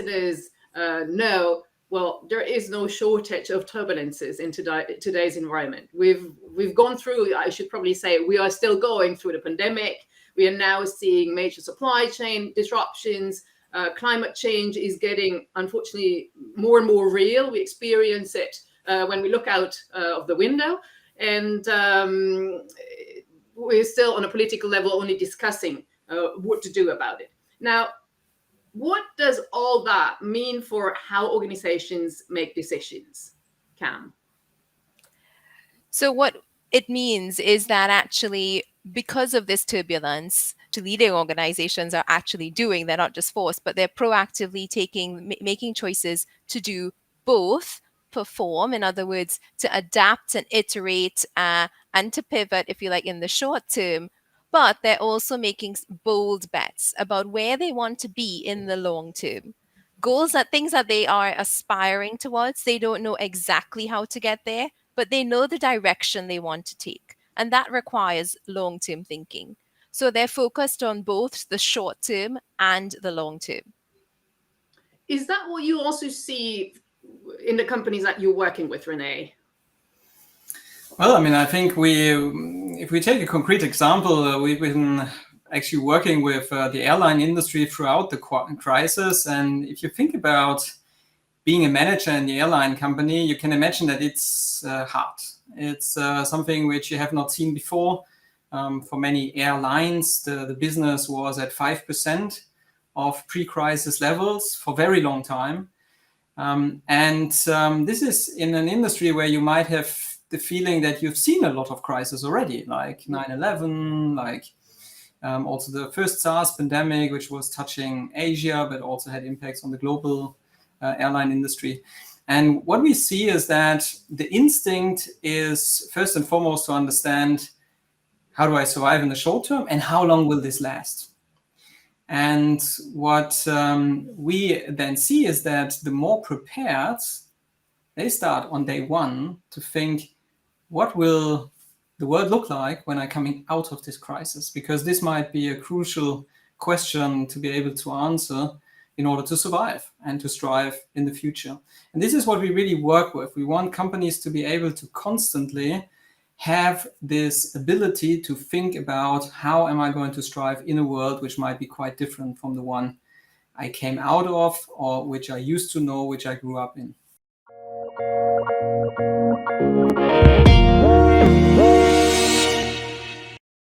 listeners know, well, there is no shortage of turbulences in today's environment. We've gone through, I should probably say, we are still going through the pandemic. We are now seeing major supply chain disruptions. Climate change is getting, unfortunately, more and more real. We experience it when we look out of the window. And we're still on a political level only discussing what to do about it. Now, what does all that mean for how organizations make decisions, Cam? So what it means is that actually, because of this turbulence, the leading organizations are actually doing, they're not just forced, but they're proactively making choices to do both: perform, in other words, to adapt and iterate and to pivot, if you like, in the short term. But they're also making bold bets about where they want to be in the long term. Goals, that things that they are aspiring towards, they don't know exactly how to get there, but they know the direction they want to take. And that requires long-term thinking. So they're focused on both the short term and the long term. Is that what you also see in the companies that you're working with, Renee? Well, I mean, I think if we take a concrete example, we've been actually working with the airline industry throughout the crisis. And if you think about being a manager in the airline company, you can imagine that it's hard. It's something which you have not seen before. For many airlines, the business was at 5% of pre-crisis levels for a very long time. This is in an industry where you might have the feeling that you've seen a lot of crises already, like 9/11, like also the first SARS pandemic, which was touching Asia, but also had impacts on the global airline industry. And what we see is that the instinct is first and foremost to understand, how do I survive in the short term and how long will this last? And what we then see is that the more prepared, they start on day one to think, what will the world look like when I'm coming out of this crisis? Because this might be a crucial question to be able to answer in order to survive and to strive in the future. And this is what we really work with. We want companies to be able to constantly have this ability to think about, how am I going to strive in a world which might be quite different from the one I came out of, or which I used to know, which I grew up in.